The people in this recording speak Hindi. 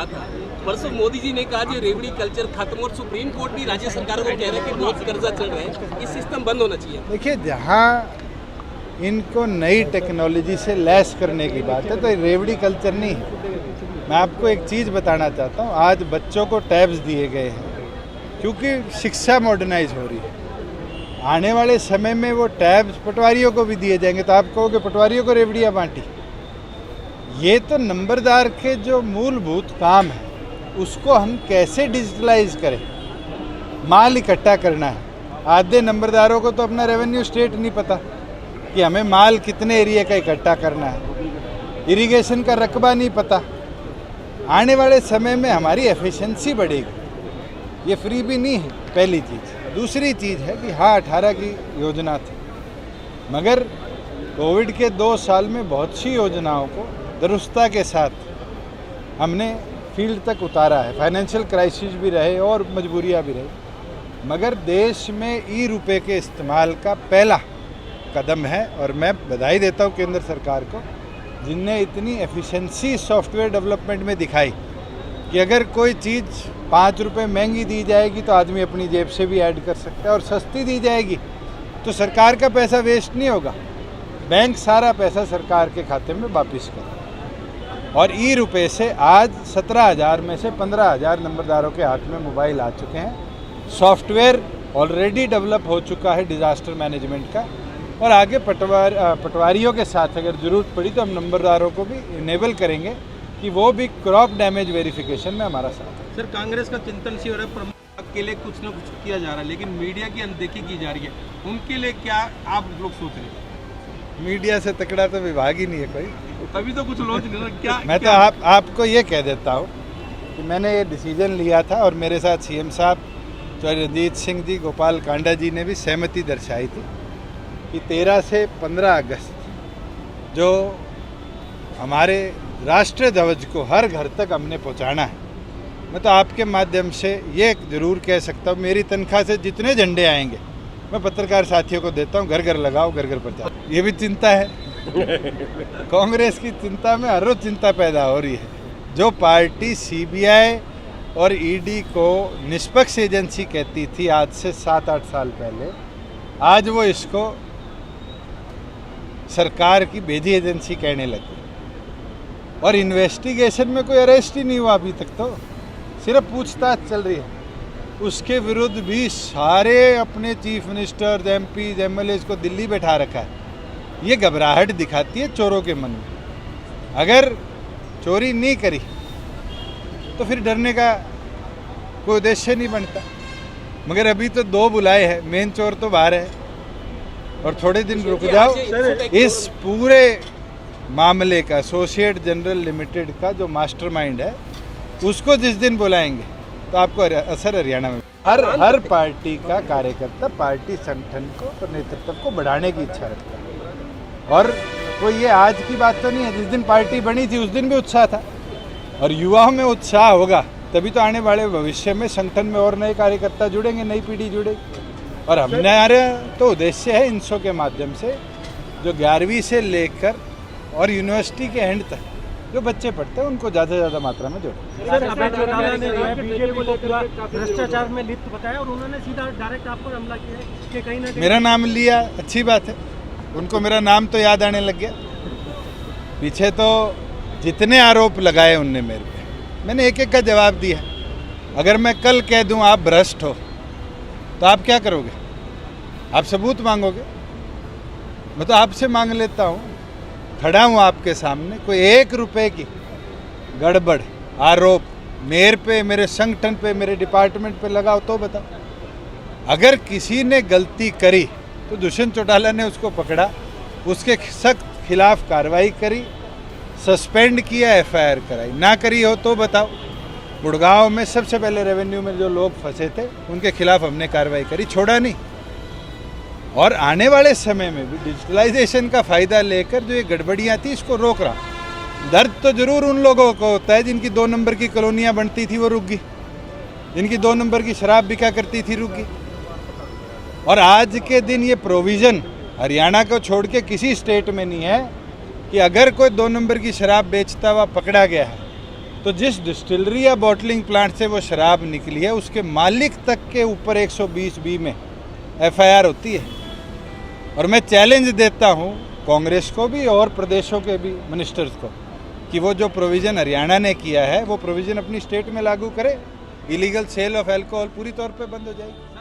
रखा था। परसों मोदी जी ने कहा कि रेवड़ी कल्चर खत्म, और सुप्रीम कोर्ट भी राज्य सरकारों को कह रहा है कि बहुत कर्जा चल रहा है, ये सिस्टम बंद होना चाहिए। देखिए, जहाँ इनको नई टेक्नोलॉजी से लैस करने की बात है तो रेवड़ी कल्चर नहीं है। मैं आपको एक चीज़ बताना चाहता हूँ, आज बच्चों को टैब्स दिए गए हैं क्योंकि शिक्षा मॉडर्नाइज हो रही है। आने वाले समय में वो टैब्स पटवारियों को भी दिए जाएंगे तो आप कहोगे पटवारियों को रेवड़ियाँ बांटी। ये तो नंबरदार के जो मूलभूत काम है उसको हम कैसे डिजिटलाइज करें। माल इकट्ठा करना है, आधे नंबरदारों को तो अपना रेवेन्यू स्टेट नहीं पता कि हमें माल कितने एरिया का इकट्ठा करना है, इरिगेशन का रकबा नहीं पता। आने वाले समय में हमारी एफिशिएंसी बढ़ेगी, ये फ्री भी नहीं है, पहली चीज़। दूसरी चीज़ है कि हाँ 18 की योजना थी, मगर कोविड के 2 साल में बहुत सी योजनाओं को दुरुस्ता के साथ हमने फील्ड तक उतारा है। फाइनेंशियल क्राइसिस भी रहे और मजबूरियाँ भी रही, मगर देश में ई रुपए के इस्तेमाल का पहला कदम है। और मैं बधाई देता हूँ केंद्र सरकार को, जिनने इतनी एफिशिएंसी सॉफ्टवेयर डेवलपमेंट में दिखाई कि अगर कोई चीज़ 5 रुपये महंगी दी जाएगी तो आदमी अपनी जेब से भी ऐड कर सकता है, और सस्ती दी जाएगी तो सरकार का पैसा वेस्ट नहीं होगा, बैंक सारा पैसा सरकार के खाते में वापस करेगा। और ई रुपये से आज 17,000 में से 15,000 नंबरदारों के हाथ में मोबाइल आ चुके हैं। सॉफ्टवेयर ऑलरेडी डेवलप हो चुका है डिज़ास्टर मैनेजमेंट का, और आगे पटवारियों के साथ अगर ज़रूरत पड़ी तो हम नंबरदारों को भी इनेबल करेंगे कि वो भी क्रॉप डैमेज वेरिफिकेशन में हमारा साथ। सर, कांग्रेस का चिंतन शिविर प्रमुख के लिए कुछ ना कुछ किया जा रहा है, लेकिन मीडिया की अनदेखी की जा रही है, उनके लिए क्या आप लोग सोच रहे हैं? मीडिया से तकड़ा तो विभाग ही नहीं है कोई। अभी तो कुछ लॉन्च क्या मैं तो आपको ये कह देता हूँ कि मैंने ये डिसीजन लिया था, और मेरे साथ सीएम साहब चौधरी रणजीत सिंह जी, गोपाल कांडा जी ने भी सहमति दर्शाई थी कि 13 से 15 अगस्त जो हमारे राष्ट्रीय ध्वज को हर घर तक हमने पहुंचाना है। मैं तो आपके माध्यम से ये ज़रूर कह सकता हूँ, मेरी तनख्वाह से जितने झंडे आएंगे मैं पत्रकार साथियों को देता हूँ, घर घर लगाओ, घर घर प्रचार। ये भी चिंता है कांग्रेस की चिंता में हर रोज चिंता पैदा हो रही है। जो पार्टी सीबीआई और ईडी को निष्पक्ष एजेंसी कहती थी आज से 7-8 साल पहले, आज वो इसको सरकार की भेजी एजेंसी कहने लगी। और इन्वेस्टिगेशन में कोई अरेस्ट ही नहीं हुआ अभी तक, तो सिर्फ पूछताछ चल रही है। उसके विरुद्ध भी सारे अपने चीफ मिनिस्टर, एमपी, एमएलए को दिल्ली बैठा रखा है। ये घबराहट दिखाती है चोरों के मन में। अगर चोरी नहीं करी तो फिर डरने का कोई उद्देश्य नहीं बनता। मगर अभी तो 2 बुलाए हैं, मेन चोर तो बाहर है, और थोड़े दिन रुक जाओ। इस पूरे मामले का एसोसिएट जनरल लिमिटेड का जो मास्टरमाइंड है उसको जिस दिन बुलाएंगे तो आपको असर हरियाणा में हर पार्टी का कार्यकर्ता पार्टी संगठन को और नेतृत्व को बढ़ाने की इच्छा रखता है। और कोई ये आज की बात तो नहीं है, जिस दिन पार्टी बनी थी उस दिन भी उत्साह था, और युवाओं में उत्साह होगा तभी तो आने वाले भविष्य में संगठन में और नए कार्यकर्ता जुड़ेंगे, नई पीढ़ी जुड़ेगी। और हमारा तो उद्देश्य है इनसो के माध्यम से जो 11वीं से लेकर और यूनिवर्सिटी के एंड तक जो बच्चे पढ़ते हैं उनको ज़्यादा से ज़्यादा मात्रा में जोड़ें। भ्रष्टाचार में लिप्त बताया, और उन्होंने सीधा डायरेक्ट आप पर हमला किया है कि कहीं ना कहीं मेरा नाम लिया, अच्छी बात है, उनको मेरा नाम तो याद आने लग गया। पीछे तो जितने आरोप लगाए उनने मेरे पे, मैंने एक एक का जवाब दिया। अगर मैं कल कह दूं आप भ्रष्ट हो तो आप क्या करोगे? आप सबूत मांगोगे? मैं तो आपसे मांग लेता हूँ, खड़ा हूँ आपके सामने, कोई 1 रुपए की गड़बड़ आरोप मेरे पे, मेरे संगठन पे, मेरे डिपार्टमेंट पे लगाओ तो बताओ। अगर किसी ने गलती करी तो दुष्यंत चौटाला ने उसको पकड़ा, उसके सख्त खिलाफ कार्रवाई करी, सस्पेंड किया, एफआईआर कराई। ना करी हो तो बताओ। गुड़गांव में सबसे पहले रेवेन्यू में जो लोग फंसे थे उनके खिलाफ हमने कार्रवाई करी, छोड़ा नहीं। और आने वाले समय में भी डिजिटलाइजेशन का फ़ायदा लेकर जो ये गड़बड़ियाँ थी इसको रोक रहा। दर्द तो जरूर उन लोगों को होता है जिनकी 2 नंबर की कॉलोनियाँ बनती थी वो रुक गई, जिनकी 2 नंबर की शराब बिका करती थी रुक गई। और आज के दिन ये प्रोविज़न हरियाणा को छोड़ के किसी स्टेट में नहीं है कि अगर कोई 2 नंबर की शराब बेचता हुआ पकड़ा गया है तो जिस डिस्टिलरी या बॉटलिंग प्लांट से वो शराब निकली है उसके मालिक तक के ऊपर 120(b) में FIR होती है। और मैं चैलेंज देता हूँ कांग्रेस को भी और प्रदेशों के भी मिनिस्टर्स को कि वो जो प्रोविज़न हरियाणा ने किया है वो प्रोविज़न अपनी स्टेट में लागू करे, इलीगल सेल ऑफ अल्कोहल पूरी तौर पे बंद हो जाएगी।